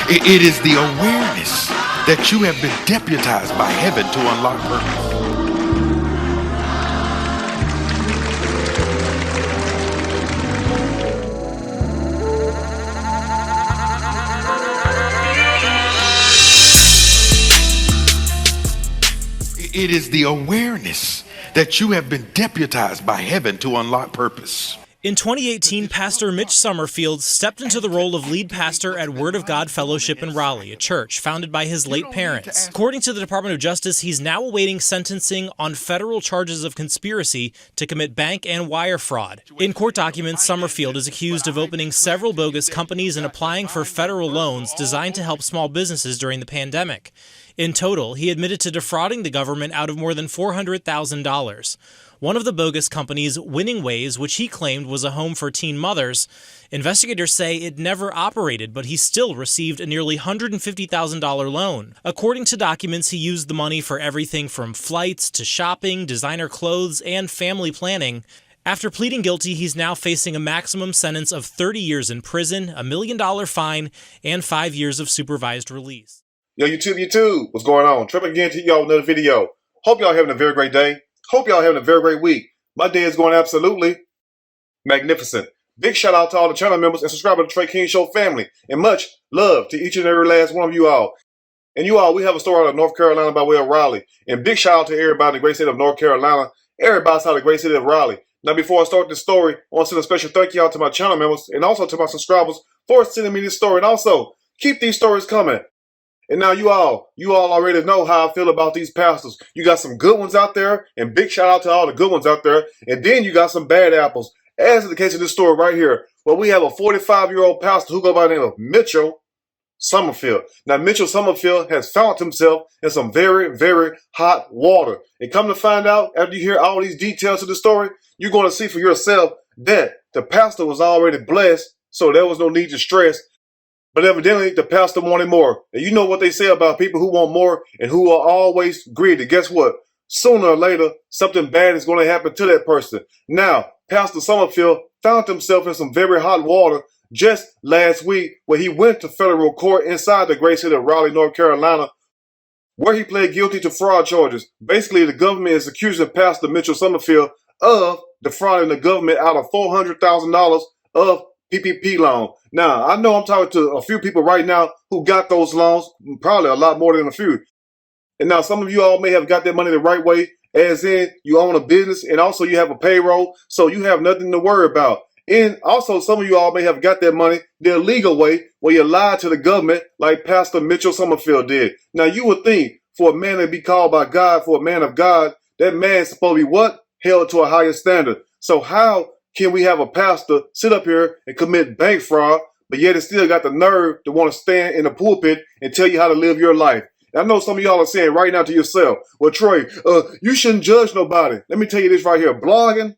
It is the awareness that you have been deputized by heaven to unlock purpose. It is the awareness that you have been deputized by heaven to unlock purpose. In 2018, Pastor Mitch Summerfield stepped into the role of lead pastor at Word of God Fellowship in Raleigh, a church founded by his late parents. According to the Department of Justice, he's now awaiting sentencing on federal charges of conspiracy to commit bank and wire fraud. In court documents, Summerfield is accused of opening several bogus companies and applying for federal loans designed to help small businesses during the pandemic. In total, he admitted to defrauding the government out of more than $400,000. One of the bogus companies, Winning Ways, which he claimed was a home for teen mothers, investigators say it never operated, but he still received a nearly $150,000 loan. According to documents, he used the money for everything from flights to shopping, designer clothes, and family planning. After pleading guilty, he's now facing a maximum sentence of 30 years in prison, $1 million fine, and 5 years of supervised release. Yo, YouTube, what's going on? Trey again to y'all with another video. Hope y'all having a very great day. Hope y'all having a very great week. My day is going absolutely magnificent. Big shout out to all the channel members and subscribers to the Trey King Show family. And much love to each and every last one of you all. And you all, we have a story out of North Carolina by way of Raleigh. And big shout out to everybody in the great state of North Carolina. Everybody outside the great city of Raleigh. Now, before I start this story, I want to send a special thank you out to my channel members and also to my subscribers for sending me this story. And also, keep these stories coming. And now you all already know how I feel about these pastors. You got some good ones out there, and big shout out to all the good ones out there. And then you got some bad apples. As in the case of this story right here, where we have a 45-year-old pastor who goes by the name of Mitchell Summerfield. Now, Mitchell Summerfield has found himself in some very, very hot water. And come to find out, after you hear all these details of the story, you're going to see for yourself that the pastor was already blessed, so there was no need to stress. But evidently, the pastor wanted more. And you know what they say about people who want more and who are always greedy. Guess what? Sooner or later, something bad is going to happen to that person. Now, Pastor Summerfield found himself in some very hot water just last week where he went to federal court inside the great city of Raleigh, North Carolina, where he pled guilty to fraud charges. Basically, the government is accusing Pastor Mitchell Summerfield of defrauding the government out of $400,000 of PPP loan. Now, I know I'm talking to a few people right now who got those loans, probably a lot more than a few. And now some of you all may have got that money the right way, as in you own a business and also you have a payroll, so you have nothing to worry about. And also some of you all may have got that money the illegal way, where you lied to the government like Pastor Mitchell Summerfield did. Now, you would think for a man to be called by God, for a man of God, that man's supposed to be what? Held to a higher standard. So how can we have a pastor sit up here and commit bank fraud, but yet it still got the nerve to want to stand in the pulpit and tell you how to live your life? And I know some of y'all are saying right now to yourself, well, Trey, you shouldn't judge nobody. Let me tell you this right here. Blogging,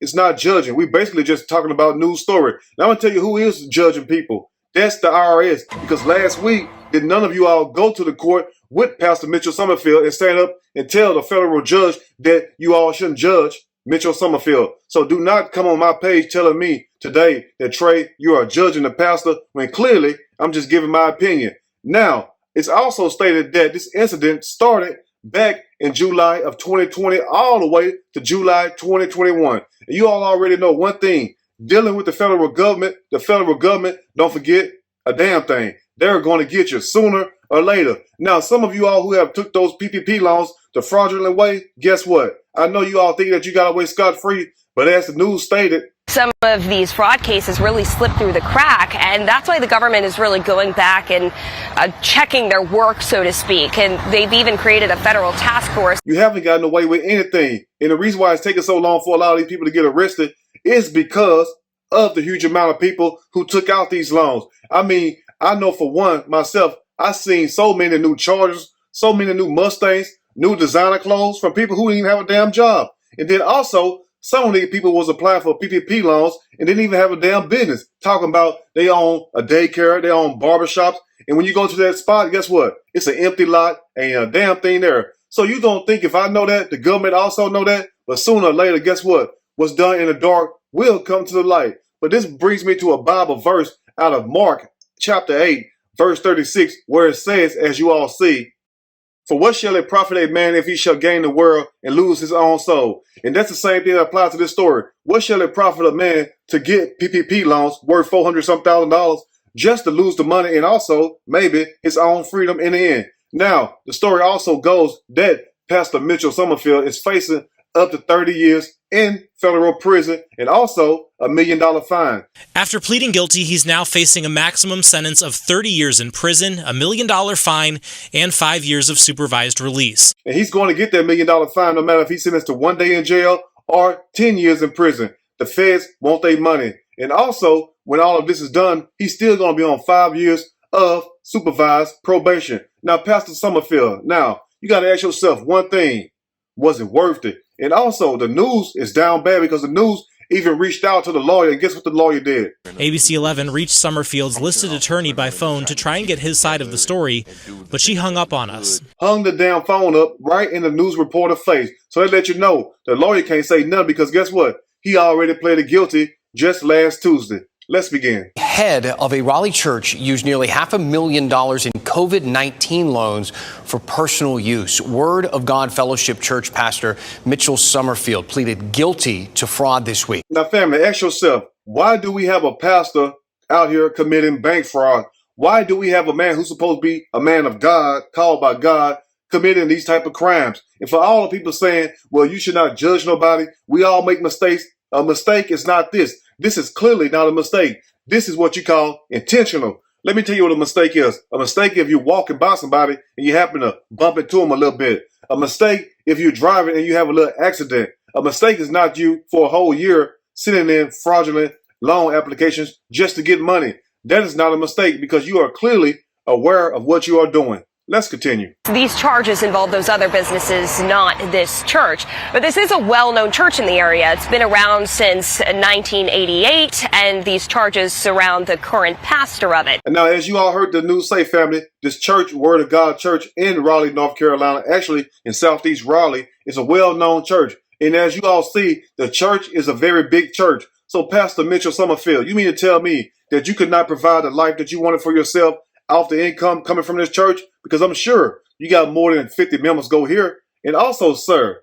it's not judging. We basically just talking about news story. Now I'm going to tell you who is judging people. That's the IRS. Because last week, did none of you all go to the court with Pastor Mitchell Summerfield and stand up and tell the federal judge that you all shouldn't judge Mitchell Summerfield? So do not come on my page telling me today that, Trey, you are judging the pastor, when clearly I'm just giving my opinion. Now, it's also stated that this incident started back in July of 2020 all the way to July 2021. And you all already know one thing. Dealing with the federal government, don't forget a damn thing. They're going to get you sooner or later. Now, some of you all who have took those PPP loans the fraudulent way, guess what? I know you all think that you got away scot-free, but as the news stated, some of these fraud cases really slip through the crack, and that's why the government is really going back and checking their work, so to speak. And they've even created a federal task force. You haven't gotten away with anything. And the reason why it's taking so long for a lot of these people to get arrested is because of the huge amount of people who took out these loans. I mean, I know for one, myself, I've seen so many new Chargers, so many new Mustangs, new designer clothes from people who didn't even have a damn job. And then also, some of these people was applying for PPP loans and didn't even have a damn business. Talking about they own a daycare, they own barbershops. And when you go to that spot, guess what? It's an empty lot, ain't a damn thing there. So you don't think if I know that, the government also know that? But sooner or later, guess what? What's done in the dark will come to the light. But this brings me to a Bible verse out of Mark chapter 8, verse 36, where it says, as you all see, for what shall it profit a man if he shall gain the world and lose his own soul? And that's the same thing that applies to this story. What shall it profit a man to get PPP loans worth $400,000 just to lose the money and also maybe his own freedom in the end? Now, the story also goes that Pastor Mitchell Summerfield is facing up to 30 years in federal prison and also a $1 million fine. After pleading guilty, he's now facing a maximum sentence of 30 years in prison, a $1 million fine, and 5 years of supervised release. And he's going to get that $1 million fine no matter if he's sentenced to 1 day in jail or 10 years in prison. The feds want their money. And also, when all of this is done, he's still going to be on 5 years of supervised probation. Now, Pastor Summerfield, now, you got to ask yourself one thing. Was it worth it? And also, the news is down bad because the news even reached out to the lawyer, and guess what the lawyer did? ABC 11 reached Summerfield's listed attorney by phone to try and get his side of the story, but she hung up on us. Hung the damn phone up right in the news reporter face. So they let you know the lawyer can't say nothing because guess what? He already pleaded guilty just last Tuesday. Let's begin. Head of a Raleigh church used nearly $500,000 in COVID-19 loans for personal use. Word of God Fellowship Church pastor Mitchell Summerfield pleaded guilty to fraud this week. Now, family, ask yourself, why do we have a pastor out here committing bank fraud? Why do we have a man who's supposed to be a man of God, called by God, committing these type of crimes? And for all the people saying, well, you should not judge nobody. We all make mistakes. A mistake is not this. This is clearly not a mistake. This is what you call intentional. Let me tell you what a mistake is. A mistake if you're walking by somebody and you happen to bump into them a little bit. A mistake if you're driving and you have a little accident. A mistake is not you for a whole year sitting in fraudulent loan applications just to get money. That is not a mistake because you are clearly aware of what you are doing. Let's continue. These charges involve those other businesses, not this church. But this is a well-known church in the area. It's been around since 1988, and these charges surround the current pastor of it. And now, as you all heard the news say, family, this church, Word of God Church in Raleigh, North Carolina, actually in Southeast Raleigh, is a well-known church. And as you all see, the church is a very big church. So, Pastor Mitchell Summerfield, you mean to tell me that you could not provide the life that you wanted for yourself off the income coming from this church? Because I'm sure you got more than 50 members go here. And also, sir,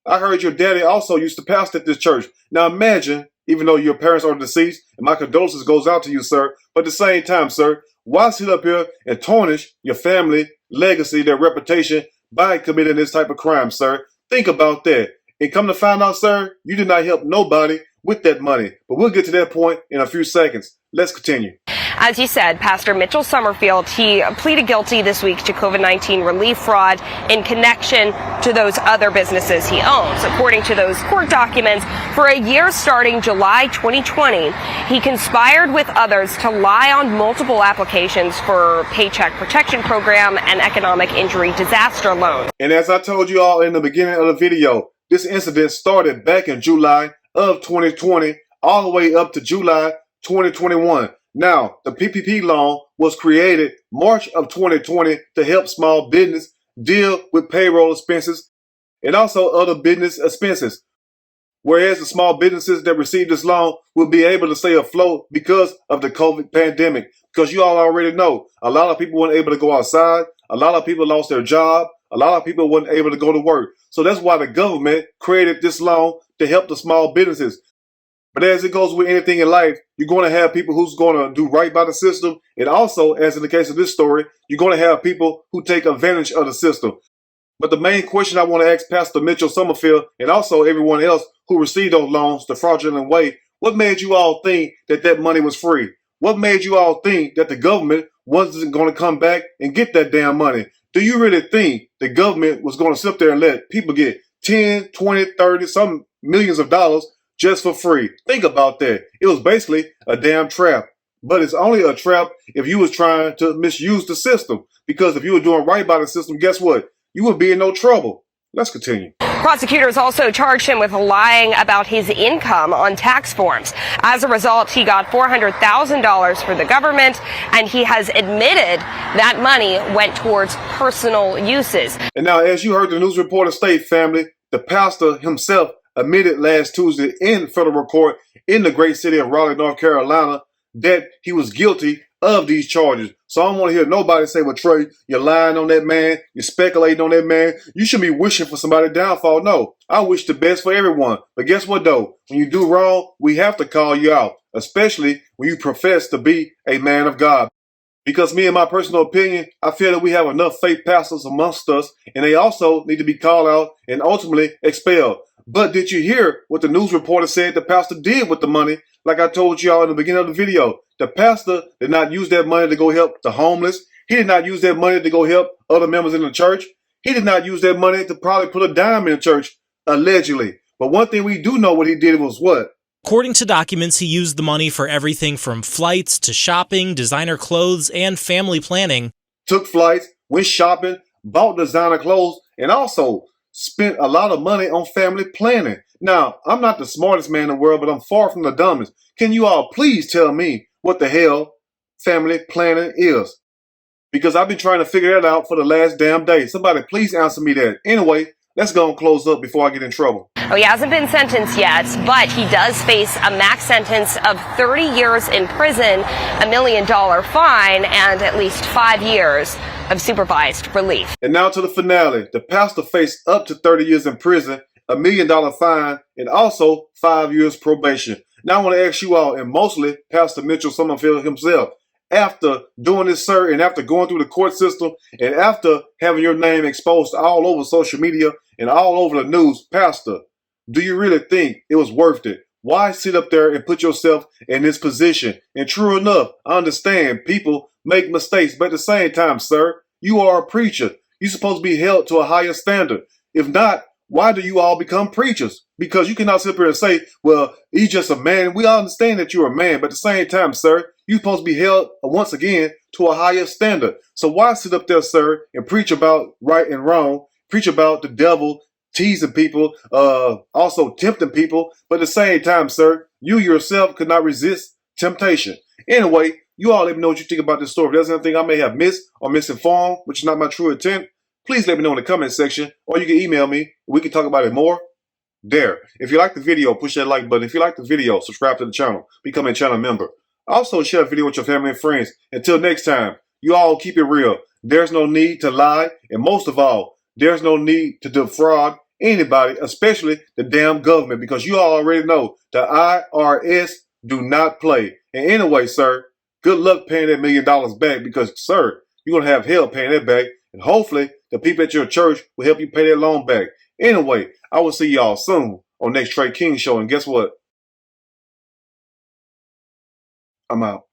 I heard your daddy also used to pastor at this church. Now imagine, even though your parents are deceased, and my condolences goes out to you, sir, but at the same time, sir, why sit up here and tarnish your family legacy, their reputation, by committing this type of crime, sir? Think about that. And come to find out, sir, you did not help nobody with that money. But we'll get to that point in a few seconds. Let's continue. As you said, Pastor Mitchell Summerfield, he pleaded guilty this week to COVID-19 relief fraud in connection to those other businesses he owns. According to those court documents, for a year starting July 2020, he conspired with others to lie on multiple applications for Paycheck Protection Program and economic injury disaster loans. And as I told you all in the beginning of the video, this incident started back in July of 2020 all the way up to July 2021. Now, the PPP loan was created March of 2020 to help small business deal with payroll expenses and also other business expenses. Whereas the small businesses that received this loan will be able to stay afloat because of the COVID pandemic. Because you all already know, a lot of people weren't able to go outside. A lot of people lost their job. A lot of people weren't able to go to work. So that's why the government created this loan to help the small businesses. But as it goes with anything in life, you're going to have people who's going to do right by the system. And also, as in the case of this story, you're going to have people who take advantage of the system. But the main question I want to ask Pastor Mitchell Summerfield and also everyone else who received those loans the fraudulent way, what made you all think that that money was free? What made you all think that the government wasn't going to come back and get that damn money? Do you really think the government was going to sit there and let people get 10, 20, 30, some millions of dollars just for free? Think about that. It was basically a damn trap. But it's only a trap if you was trying to misuse the system. Because if you were doing right by the system, guess what? You would be in no trouble. Let's continue. Prosecutors also charged him with lying about his income on tax forms. As a result, he got $400,000 for the government, and he has admitted that money went towards personal uses. And now, as you heard the news reporter state, family, the pastor himself admitted last Tuesday in federal court in the great city of Raleigh, North Carolina, that he was guilty of these charges. So I don't want to hear nobody say, well, Trey, you're lying on that man. You're speculating on that man. You should be wishing for somebody's downfall. No, I wish the best for everyone. But guess what, though? When you do wrong, we have to call you out, especially when you profess to be a man of God. Because me, in my personal opinion, I feel that we have enough fake pastors amongst us, and they also need to be called out and ultimately expelled. But did you hear what the news reporter said the pastor did with the money? Like I told y'all in the beginning of the video, the pastor did not use that money to go help the homeless. He did not use that money to go help other members in the church. He did not use that money to probably put a dime in the church, allegedly. But one thing we do know what he did was what? According to documents, he used the money for everything from flights to shopping, designer clothes, and family planning. Took flights, went shopping, bought designer clothes, and also spent a lot of money on family planning. Now, I'm not the smartest man in the world, but I'm far from the dumbest. Can you all please tell me what the hell family planning is? Because I've been trying to figure that out for the last damn day. Somebody please answer me that. Anyway, let's go and close up before I get in trouble. Oh, he hasn't been sentenced yet, but he does face a max sentence of 30 years in prison, $1 million fine, and at least 5 years of supervised relief. And now to the finale. The pastor faced up to 30 years in prison, $1 million fine, and also 5 years probation. Now I want to ask you all, and mostly Pastor Mitchell Summerfield himself, after doing this, sir, and after going through the court system, and after having your name exposed all over social media and all over the news, Pastor, do you really think it was worth it? Why sit up there and put yourself in this position? And true enough, I understand people make mistakes, but at the same time, sir, you are a preacher. You're supposed to be held to a higher standard. If not, why do you all become preachers? Because you cannot sit here and say, well, he's just a man. We all understand that you're a man, but at the same time, sir, you're supposed to be held once again to a higher standard. So why sit up there, sir, and preach about right and wrong, preach about the devil, teasing people, also tempting people, but at the same time, sir, you yourself could not resist temptation. Anyway, you all let me know what you think about this story. If there's anything I may have missed or misinformed, which is not my true intent, please let me know in the comment section, or you can email me. We can talk about it more there. If you like the video, push that like button. If you like the video, subscribe to the channel, become a channel member. Also, share the video with your family and friends. Until next time, you all keep it real. There's no need to lie, and most of all, there's no need to defraud anybody, especially the damn government, because you all already know the IRS do not play. And anyway, sir, good luck paying that $1 million back, because, sir, you're going to have hell paying that back. And hopefully, the people at your church will help you pay that loan back. Anyway, I will see y'all soon on next Trey King Show. And guess what? I'm out.